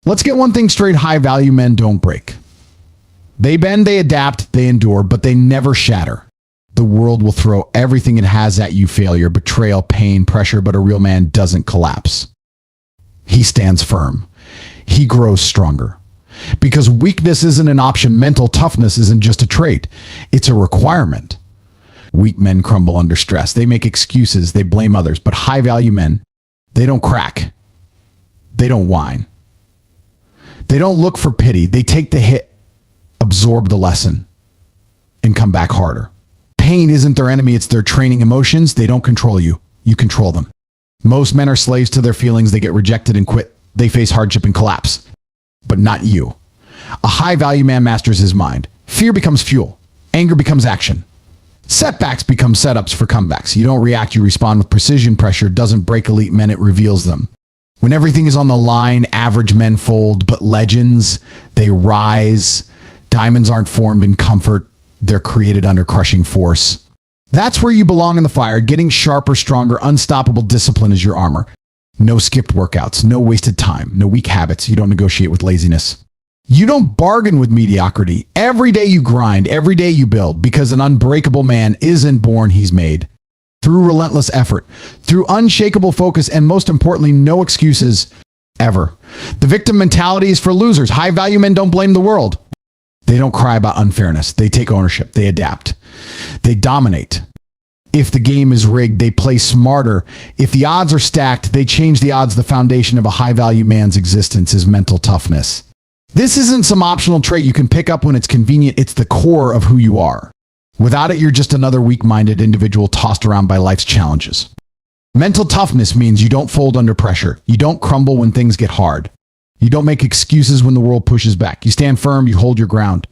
Let's get one thing straight: high value men don't break. They bend, they adapt, they endure, but they never shatter. The world will throw everything it has at you: failure, betrayal, pain, pressure, but a real man doesn't collapse. He stands firm. He grows stronger. Because weakness isn't an option. Mental toughness isn't just a trait. It's a requirement. Weak men crumble under stress. They make excuses. They blame others. But high-value men, they don't crack. They don't whine. They don't look for pity. They take the hit, absorb the lesson, and come back harder. Pain isn't their enemy. It's their training. Emotions, they don't control you. You control them. Most men are slaves to their feelings. They get rejected and quit. They face hardship and collapse. But not you. A high-value man masters his mind. Fear becomes fuel. Anger becomes action. Setbacks become setups for comebacks. You don't react, you respond with precision. Pressure doesn't break elite men, it reveals them. When everything is on the line, average men fold, but legends, they rise. Diamonds aren't formed in comfort. They're created under crushing force. That's where you belong in the fire. Getting sharper, stronger, unstoppable discipline is your armor. No skipped workouts, no wasted time, no weak habits. You don't negotiate with laziness. You don't bargain with mediocrity. Every day you grind, every day you build, because an unbreakable man isn't born, he's made. Through relentless effort, through unshakable focus, and most importantly, no excuses ever. The victim mentality is for losers. High-value men don't blame the world. They don't cry about unfairness. They take ownership. They adapt. They dominate. If the game is rigged, they play smarter. If the odds are stacked, they change the odds. The foundation of a high-value man's existence is mental toughness. This isn't some optional trait you can pick up when it's convenient. It's the core of who you are. Without it, you're just another weak-minded individual tossed around by life's challenges. Mental toughness means you don't fold under pressure. You don't crumble when things get hard. You don't make excuses when the world pushes back. You stand firm. You hold your ground.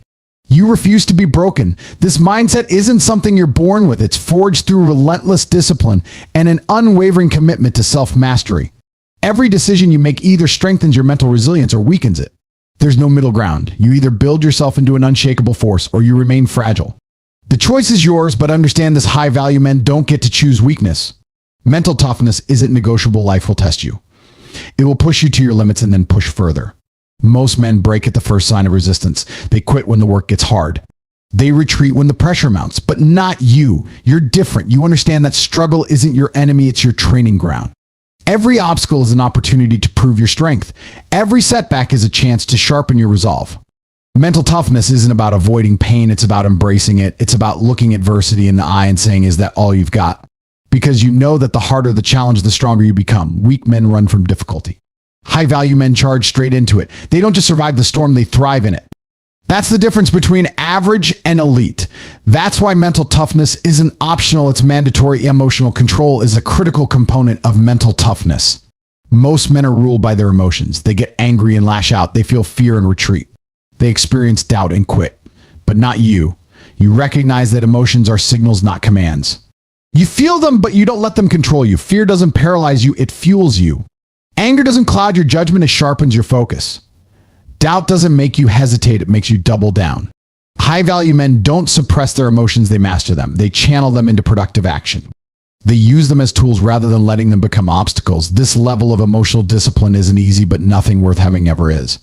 You refuse to be broken. This mindset isn't something you're born with. It's forged through relentless discipline and an unwavering commitment to self-mastery. Every decision you make either strengthens your mental resilience or weakens it. There's no middle ground. You either build yourself into an unshakable force or you remain fragile. The choice is yours, but understand this: high-value men don't get to choose weakness. Mental toughness isn't negotiable. Life will test you. It will push you to your limits and then push further. Most men break at the first sign of resistance. They quit when the work gets hard. They retreat when the pressure mounts, but not you. You're different. You understand that struggle isn't your enemy, it's your training ground. Every obstacle is an opportunity to prove your strength. Every setback is a chance to sharpen your resolve. Mental toughness isn't about avoiding pain, it's about embracing it. It's about looking adversity in the eye and saying, is that all you've got? Because you know that the harder the challenge, the stronger you become. Weak men run from difficulty. High-value men charge straight into it. They don't just survive the storm, they thrive in it. That's the difference between average and elite. That's why mental toughness isn't optional, it's mandatory. Emotional control is a critical component of mental toughness. Most men are ruled by their emotions. They get angry and lash out. They feel fear and retreat. They experience doubt and quit. But not you. You recognize that emotions are signals, not commands. You feel them, but you don't let them control you. Fear doesn't paralyze you, it fuels you. Anger doesn't cloud your judgment, it sharpens your focus. Doubt doesn't make you hesitate, it makes you double down. High-value men don't suppress their emotions, they master them. They channel them into productive action. They use them as tools rather than letting them become obstacles. This level of emotional discipline isn't easy, but nothing worth having ever is.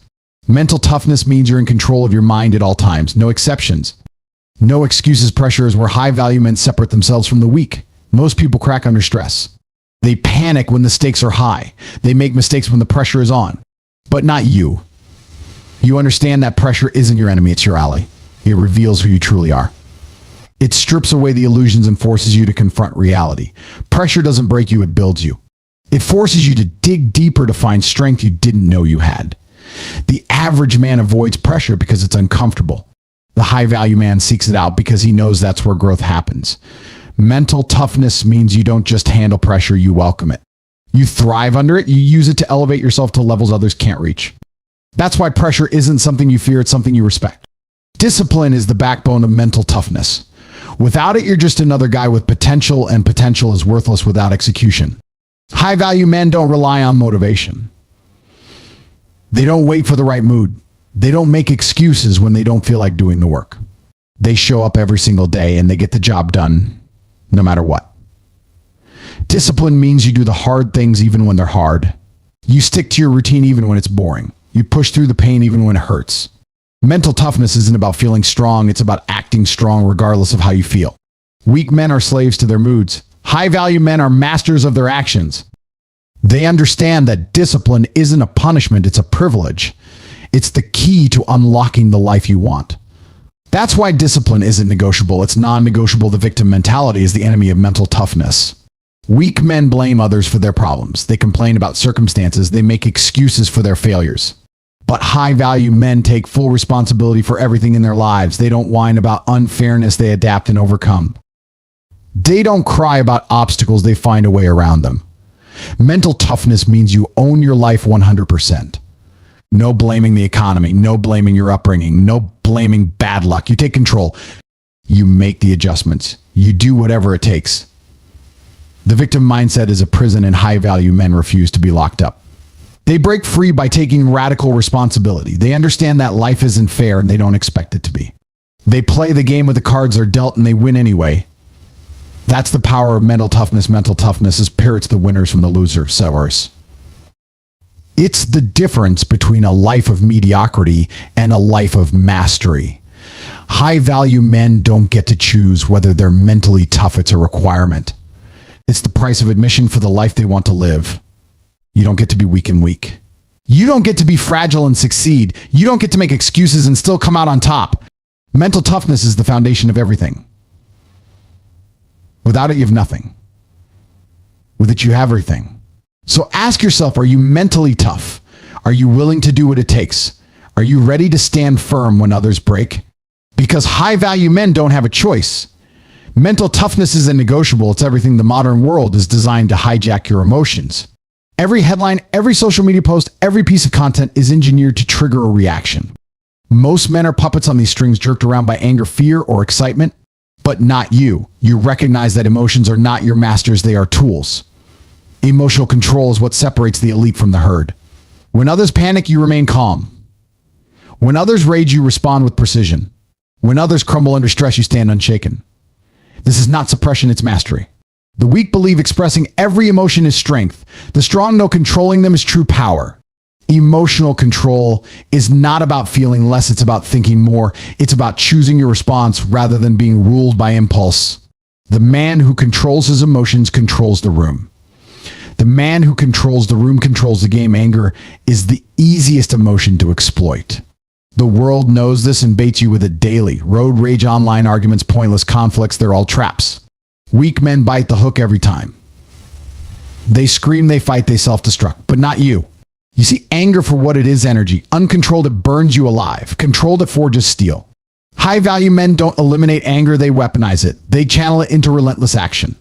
Mental toughness means you're in control of your mind at all times, no exceptions. No excuses. Pressure is where high-value men separate themselves from the weak. Most people crack under stress. They panic when the stakes are high. They make mistakes when the pressure is on. But not you. You understand that pressure isn't your enemy, it's your ally. It reveals who you truly are. It strips away the illusions and forces you to confront reality. Pressure doesn't break you, it builds you. It forces you to dig deeper to find strength you didn't know you had. The average man avoids pressure because it's uncomfortable. The high-value man seeks it out because he knows that's where growth happens. Mental toughness means you don't just handle pressure, you welcome it. You thrive under it, you use it to elevate yourself to levels others can't reach. That's why pressure isn't something you fear, it's something you respect. Discipline is the backbone of mental toughness. Without it, you're just another guy with potential, and potential is worthless without execution. High-value men don't rely on motivation. They don't wait for the right mood. They don't make excuses when they don't feel like doing the work. They show up every single day and they get the job done, no matter what. Discipline means you do the hard things even when they're hard. You stick to your routine even when it's boring. You push through the pain even when it hurts. Mental toughness isn't about feeling strong, it's about acting strong regardless of how you feel. Weak men are slaves to their moods. High-value men are masters of their actions. They understand that discipline isn't a punishment, it's a privilege. It's the key to unlocking the life you want. That's why discipline isn't negotiable. It's non-negotiable. The victim mentality is the enemy of mental toughness. Weak men blame others for their problems. They complain about circumstances. They make excuses for their failures. But high-value men take full responsibility for everything in their lives. They don't whine about unfairness. They adapt and overcome. They don't cry about obstacles. They find a way around them. Mental toughness means you own your life 100%. No blaming the economy. No blaming your upbringing. No blaming bad luck. You take control. You make the adjustments. You do whatever it takes. The victim mindset is a prison, and high-value men refuse to be locked up. They break free by taking radical responsibility. They understand that life isn't fair and they don't expect it to be. They play the game with the cards they're dealt and they win anyway. That's the power of mental toughness. Mental toughness is parrots the winners from the losers. It's the difference between a life of mediocrity and a life of mastery. High-value men don't get to choose whether they're mentally tough. It's a requirement. It's the price of admission for the life they want to live. You don't get to be weak and weak. You don't get to be fragile and succeed. You don't get to make excuses and still come out on top. Mental toughness is the foundation of everything. Without it, you have nothing. With it, you have everything. So ask yourself, are you mentally tough? Are you willing to do what it takes? Are you ready to stand firm when others break? Because high-value men don't have a choice. Mental toughness isn't negotiable. It's everything. The modern world is designed to hijack your emotions. Every headline, every social media post, every piece of content is engineered to trigger a reaction. Most men are puppets on these strings, jerked around by anger, fear, or excitement, but not you. You recognize that emotions are not your masters, they are tools. Emotional control is what separates the elite from the herd. When others panic, you remain calm. When others rage, you respond with precision. When others crumble under stress, you stand unshaken. This is not suppression, it's mastery. The weak believe expressing every emotion is strength. The strong know controlling them is true power. Emotional control is not about feeling less, it's about thinking more. It's about choosing your response rather than being ruled by impulse. The man who controls his emotions controls the room. The man who controls the room controls the game. Anger is the easiest emotion to exploit. The world knows this and baits you with it daily. Road rage, online arguments, pointless conflicts, they're all traps. Weak men bite the hook every time. They scream, they fight, they self-destruct, but not you. You see, anger for what it is, energy. Uncontrolled, it burns you alive. Controlled, it forges steel. High-value men don't eliminate anger, they weaponize it. They channel it into relentless action.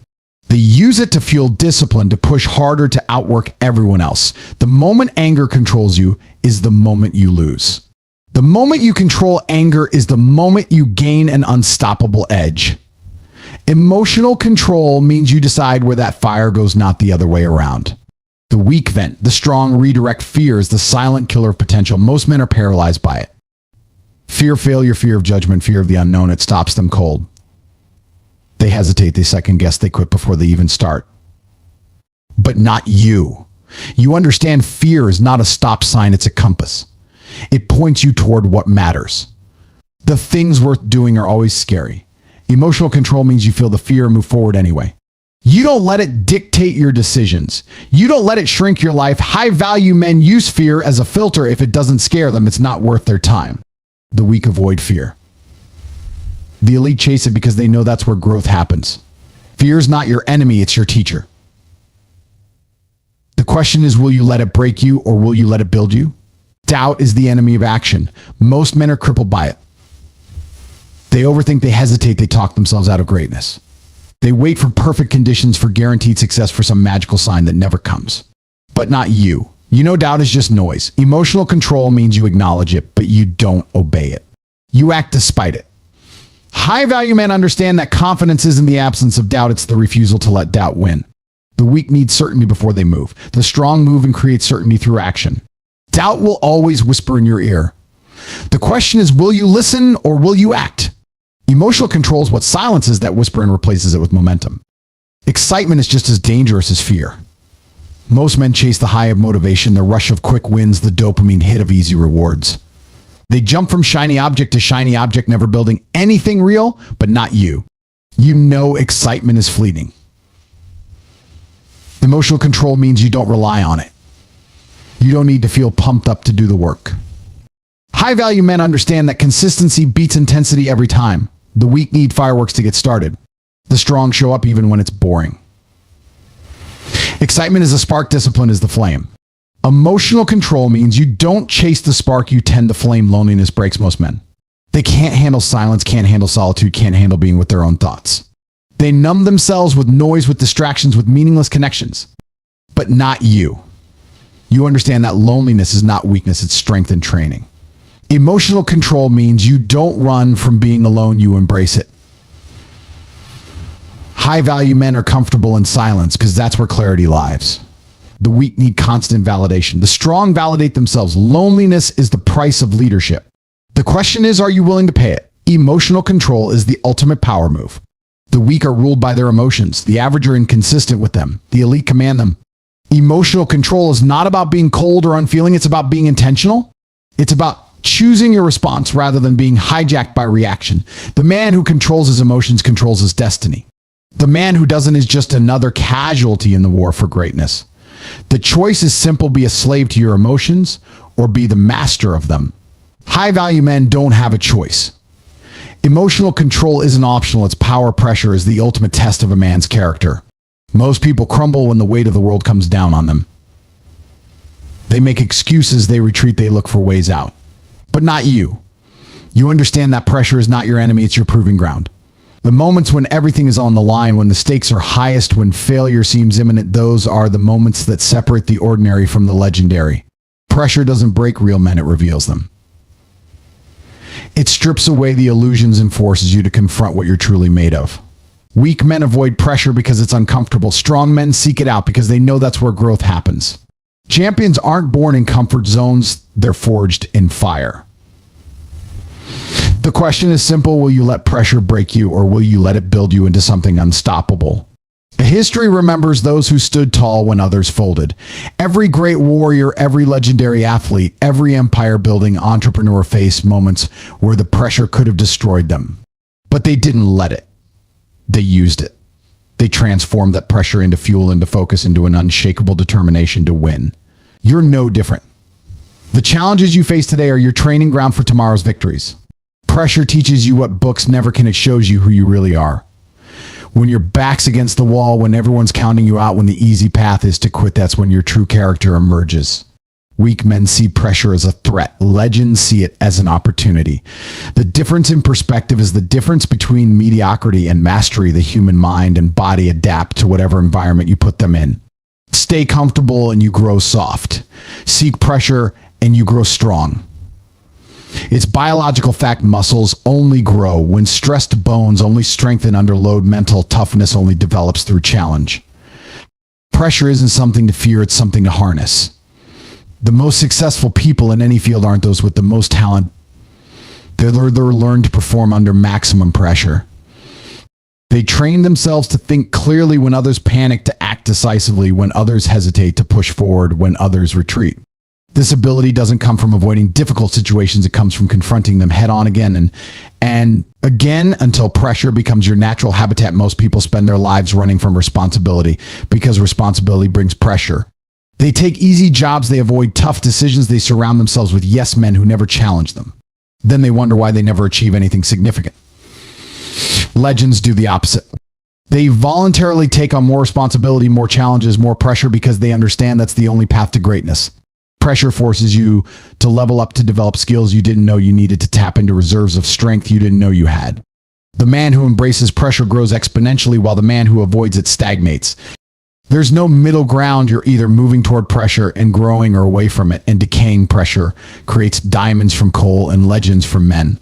They use it to fuel discipline, to push harder, to outwork everyone else. The moment anger controls you is the moment you lose. The moment you control anger is the moment you gain an unstoppable edge. Emotional control means you decide where that fire goes, not the other way around. The weak vent, the strong redirect. Fear is the silent killer of potential. Most men are paralyzed by it. Fear of failure, fear of judgment, fear of the unknown. It stops them cold. They hesitate, they second guess, they quit before they even start. But not you. You understand fear is not a stop sign, it's a compass. It points you toward what matters. The things worth doing are always scary. Emotional control means you feel the fear and move forward anyway. You don't let it dictate your decisions. You don't let it shrink your life. High-value men use fear as a filter. If it doesn't scare them, it's not worth their time. The weak avoid fear. The elite chase it because they know that's where growth happens. Fear is not your enemy, it's your teacher. The question is, will you let it break you or will you let it build you? Doubt is the enemy of action. Most men are crippled by it. They overthink, they hesitate, they talk themselves out of greatness. They wait for perfect conditions, for guaranteed success, for some magical sign that never comes. But not you. You know doubt is just noise. Emotional control means you acknowledge it, but you don't obey it. You act despite it. High-value men understand that confidence isn't the absence of doubt, it's the refusal to let doubt win. The weak need certainty before they move. The strong move and create certainty through action. Doubt will always whisper in your ear. The question is, will you listen or will you act? Emotional control is what silences that whisper and replaces it with momentum. Excitement is just as dangerous as fear. Most men chase the high of motivation, the rush of quick wins, the dopamine hit of easy rewards. They jump from shiny object to shiny object, never building anything real, but not you. You know excitement is fleeting. Emotional control means you don't rely on it. You don't need to feel pumped up to do the work. High-value men understand that consistency beats intensity every time. The weak need fireworks to get started. The strong show up even when it's boring. Excitement is a spark, discipline is the flame. Emotional control means you don't chase the spark, you tend the flame. Loneliness breaks most men. They can't handle silence, can't handle solitude, can't handle being with their own thoughts. They numb themselves with noise, with distractions, with meaningless connections. But not you. You understand that loneliness is not weakness, it's strength and training. Emotional control means you don't run from being alone, you embrace it. High-value men are comfortable in silence because that's where clarity lies. The weak need constant validation. The strong validate themselves. Loneliness is the price of leadership. The question is, are you willing to pay it? Emotional control is the ultimate power move. The weak are ruled by their emotions. The average are inconsistent with them. The elite command them. Emotional control is not about being cold or unfeeling. It's about being intentional. It's about choosing your response rather than being hijacked by reaction. The man who controls his emotions controls his destiny. The man who doesn't is just another casualty in the war for greatness. The choice is simple: be a slave to your emotions or be the master of them. High-value men don't have a choice. Emotional control isn't optional. Its power pressure is the ultimate test of a man's character. Most people crumble when the weight of the world comes down on them. They make excuses, they retreat, they look for ways out. But not you. You understand that pressure is not your enemy, it's your proving ground. The moments when everything is on the line, when the stakes are highest, when failure seems imminent, those are the moments that separate the ordinary from the legendary. Pressure doesn't break real men, it reveals them. It strips away the illusions and forces you to confront what you're truly made of. Weak men avoid pressure because it's uncomfortable. Strong men seek it out because they know that's where growth happens. Champions aren't born in comfort zones, they're forged in fire. The question is simple: will you let pressure break you, or will you let it build you into something unstoppable? History remembers those who stood tall when others folded. Every great warrior, every legendary athlete, every empire-building entrepreneur faced moments where the pressure could have destroyed them. But they didn't let it. They used it. They transformed that pressure into fuel, into focus, into an unshakable determination to win. You're no different. The challenges you face today are your training ground for tomorrow's victories. Pressure teaches you what books never can. It shows you who you really are. When your back's against the wall, when everyone's counting you out, when the easy path is to quit, that's when your true character emerges. Weak men see pressure as a threat. Legends see it as an opportunity. The difference in perspective is the difference between mediocrity and mastery. The human mind and body adapt to whatever environment you put them in. Stay comfortable and you grow soft. Seek pressure and you grow strong. It's biological fact: muscles only grow when stressed, bones only strengthen under load, mental toughness only develops through challenge. Pressure isn't something to fear, it's something to harness. The most successful people in any field aren't those with the most talent. They're learned to perform under maximum pressure. They train themselves to think clearly when others panic, to act decisively when others hesitate, to push forward when others retreat. This ability doesn't come from avoiding difficult situations. It comes from confronting them head on again and again until pressure becomes your natural habitat. Most people spend their lives running from responsibility because responsibility brings pressure. They take easy jobs. They avoid tough decisions. They surround themselves with yes men who never challenge them. Then they wonder why they never achieve anything significant. Legends do the opposite. They voluntarily take on more responsibility, more challenges, more pressure because they understand that's the only path to greatness. Pressure forces you to level up, to develop skills you didn't know you needed, to tap into reserves of strength you didn't know you had. The man who embraces pressure grows exponentially, while the man who avoids it stagnates. There's no middle ground. You're either moving toward pressure and growing, or away from it and decaying. Pressure creates diamonds from coal and legends from men.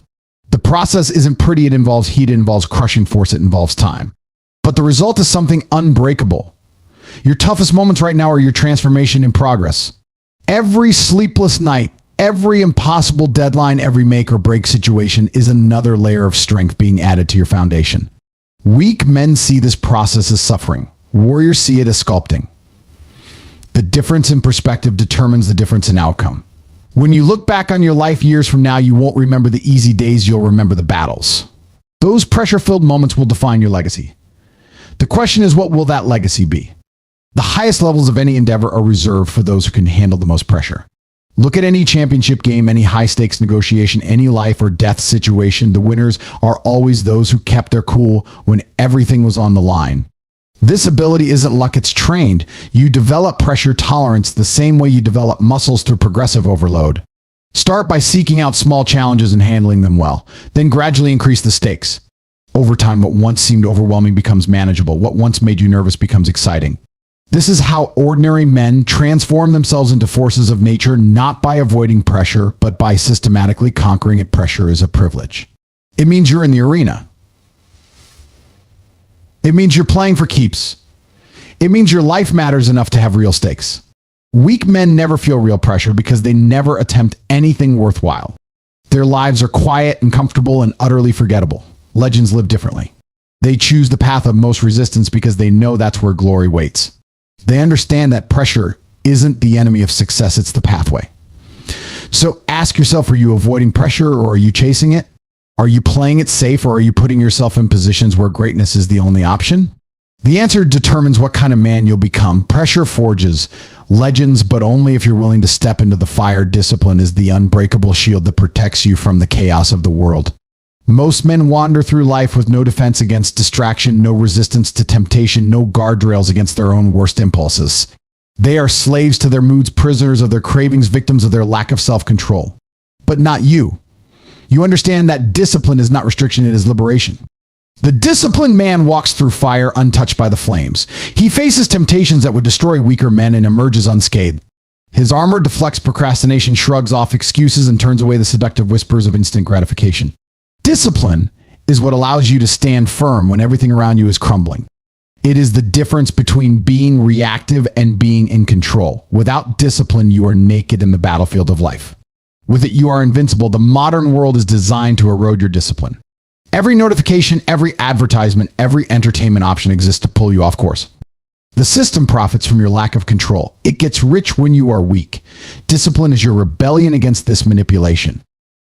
The process isn't pretty. It involves heat. It involves crushing force. It involves time. But the result is something unbreakable. Your toughest moments right now are your transformation in progress. Every sleepless night, every impossible deadline, every make or break situation is another layer of strength being added to your foundation. Weak men see this process as suffering. Warriors see it as sculpting. The difference in perspective determines the difference in outcome. When you look back on your life years from now, you won't remember the easy days, you'll remember the battles. Those pressure-filled moments will define your legacy. The question is, what will that legacy be? The highest levels of any endeavor are reserved for those who can handle the most pressure. Look at any championship game, any high-stakes negotiation, any life or death situation. The winners are always those who kept their cool when everything was on the line. This ability isn't luck, it's trained. You develop pressure tolerance the same way you develop muscles through progressive overload. Start by seeking out small challenges and handling them well. Then gradually increase the stakes. Over time, what once seemed overwhelming becomes manageable. What once made you nervous becomes exciting. This is how ordinary men transform themselves into forces of nature, not by avoiding pressure, but by systematically conquering it. Pressure is a privilege. It means you're in the arena. It means you're playing for keeps. It means your life matters enough to have real stakes. Weak men never feel real pressure because they never attempt anything worthwhile. Their lives are quiet and comfortable and utterly forgettable. Legends live differently. They choose the path of most resistance because they know that's where glory waits. They understand that pressure isn't the enemy of success, it's the pathway. So ask yourself, are you avoiding pressure or are you chasing it? Are you playing it safe or are you putting yourself in positions where greatness is the only option? The answer determines what kind of man you'll become. Pressure forges legends, but only if you're willing to step into the fire. Discipline is the unbreakable shield that protects you from the chaos of the world. Most men wander through life with no defense against distraction, no resistance to temptation, no guardrails against their own worst impulses. They are slaves to their moods, prisoners of their cravings, victims of their lack of self-control. But not you. You understand that discipline is not restriction, it is liberation. The disciplined man walks through fire untouched by the flames. He faces temptations that would destroy weaker men and emerges unscathed. His armor deflects procrastination, shrugs off excuses, and turns away the seductive whispers of instant gratification. Discipline is what allows you to stand firm when everything around you is crumbling. It is the difference between being reactive and being in control. Without discipline, you are naked in the battlefield of life. With it, you are invincible. The modern world is designed to erode your discipline. Every notification, every advertisement, every entertainment option exists to pull you off course. The system profits from your lack of control. It gets rich when you are weak. Discipline is your rebellion against this manipulation.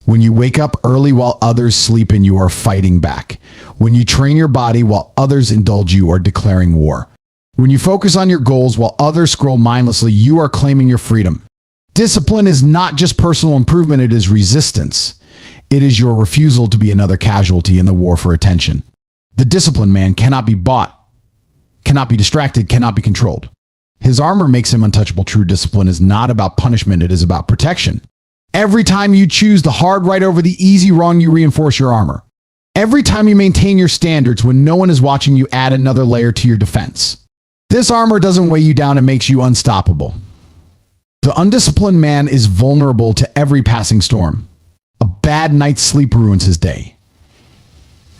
When you wake up early while others sleep and you are fighting back. When you train your body while others indulge, you are declaring war. When you focus on your goals while others scroll mindlessly, you are claiming your freedom. Discipline is not just personal improvement, it is resistance. It is your refusal to be another casualty in the war for attention. The disciplined man cannot be bought, cannot be distracted, cannot be controlled. His armor makes him untouchable. True discipline is not about punishment, it is about protection. Every time you choose the hard right over the easy wrong, you reinforce your armor. Every time you maintain your standards when no one is watching, you add another layer to your defense. This armor doesn't weigh you down, it makes you unstoppable. The undisciplined man is vulnerable to every passing storm. A bad night's sleep ruins his day.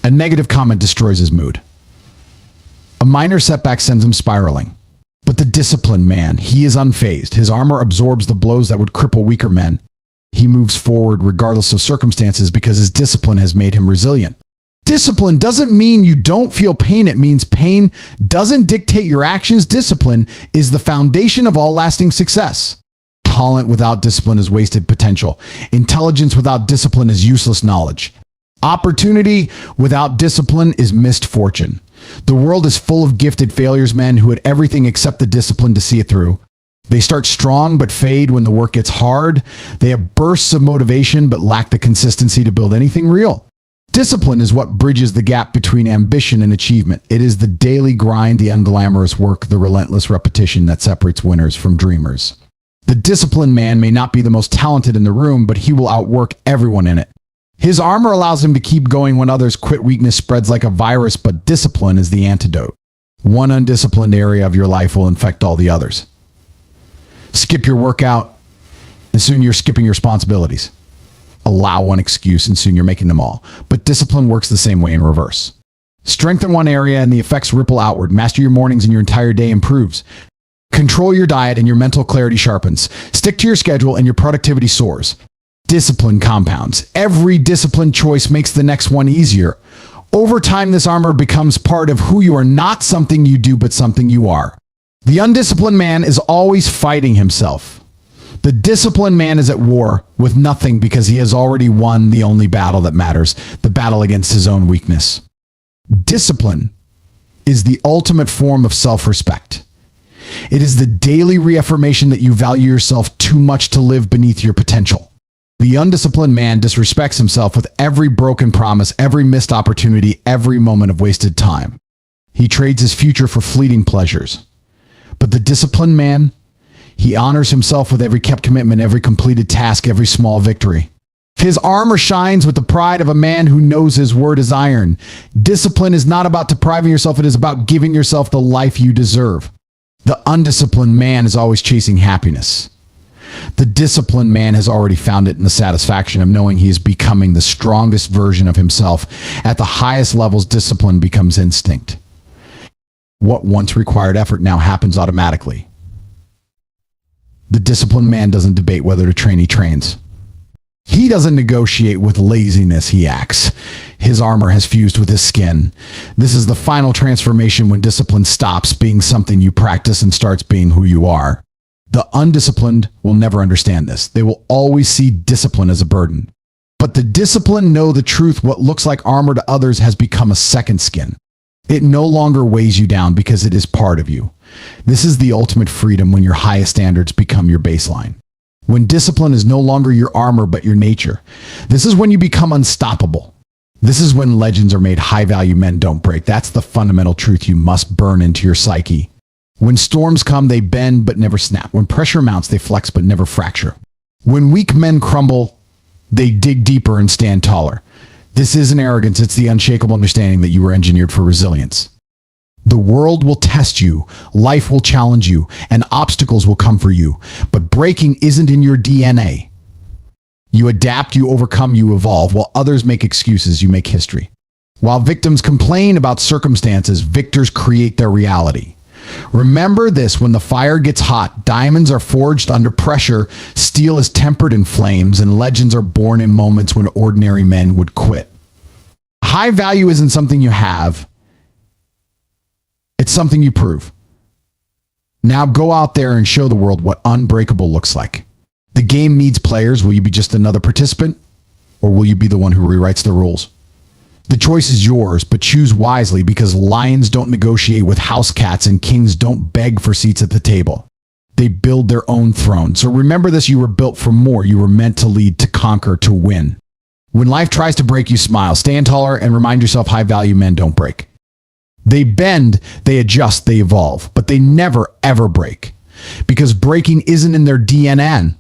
A negative comment destroys his mood. A minor setback sends him spiraling. But the disciplined man, he is unfazed. His armor absorbs the blows that would cripple weaker men. He moves forward regardless of circumstances because his discipline has made him resilient. Discipline doesn't mean you don't feel pain. It means pain doesn't dictate your actions. Discipline is the foundation of all lasting success. Talent without discipline is wasted potential. Intelligence without discipline is useless knowledge. Opportunity without discipline is missed fortune. The world is full of gifted failures, men who had everything except the discipline to see it through. They start strong but fade when the work gets hard. They have bursts of motivation but lack the consistency to build anything real. Discipline is what bridges the gap between ambition and achievement. It is the daily grind, the unglamorous work, the relentless repetition that separates winners from dreamers. The disciplined man may not be the most talented in the room, but he will outwork everyone in it. His armor allows him to keep going when others quit. Weakness spreads like a virus, but discipline is the antidote. One undisciplined area of your life will infect all the others. Skip your workout, and soon you're skipping your responsibilities. Allow one excuse, and soon you're making them all. But discipline works the same way in reverse. Strengthen one area, and the effects ripple outward. Master your mornings, and your entire day improves. Control your diet, and your mental clarity sharpens. Stick to your schedule, and your productivity soars. Discipline compounds. Every disciplined choice makes the next one easier. Over time, this armor becomes part of who you are, not something you do, but something you are. The undisciplined man is always fighting himself. The disciplined man is at war with nothing because he has already won the only battle that matters, the battle against his own weakness. Discipline is the ultimate form of self-respect. It is the daily reaffirmation that you value yourself too much to live beneath your potential. The undisciplined man disrespects himself with every broken promise, every missed opportunity, every moment of wasted time. He trades his future for fleeting pleasures. But the disciplined man, he honors himself with every kept commitment, every completed task, every small victory. His armor shines with the pride of a man who knows his word is iron. Discipline is not about depriving yourself, it is about giving yourself the life you deserve. The undisciplined man is always chasing happiness. The disciplined man has already found it in the satisfaction of knowing he is becoming the strongest version of himself. At the highest levels, discipline becomes instinct. What once required effort now happens automatically. The disciplined man doesn't debate whether to train, he trains. He doesn't negotiate with laziness, he acts. His armor has fused with his skin. This is the final transformation when discipline stops being something you practice and starts being who you are. The undisciplined will never understand this. They will always see discipline as a burden. But the disciplined know the truth. What looks like armor to others has become a second skin. It no longer weighs you down because it is part of you. This is the ultimate freedom when your highest standards become your baseline. When discipline is no longer your armor but your nature. This is when you become unstoppable. This is when legends are made. High-value men don't break. That's the fundamental truth you must burn into your psyche. When storms come, they bend but never snap. When pressure mounts, they flex but never fracture. When weak men crumble, they dig deeper and stand taller. This isn't arrogance, it's the unshakable understanding that you were engineered for resilience. The world will test you, life will challenge you, and obstacles will come for you. But breaking isn't in your DNA. You adapt, you overcome, you evolve. While others make excuses, you make history. While victims complain about circumstances, victors create their reality. Remember this: when the fire gets hot, diamonds are forged under pressure, steel is tempered in flames, and legends are born in moments when ordinary men would quit. High value isn't something you have. It's something you prove. Now go out there and show the world what unbreakable looks like. The game needs players. Will you be just another participant? Or will you be the one who rewrites the rules? The choice is yours, but choose wisely, because lions don't negotiate with house cats and kings don't beg for seats at the table. They build their own throne. So remember this: you were built for more. You were meant to lead, to conquer, to win. When life tries to break you, smile, stand taller, and remind yourself high-value men don't break. They bend, they adjust, they evolve, but they never, ever break. Because breaking isn't in their DNA.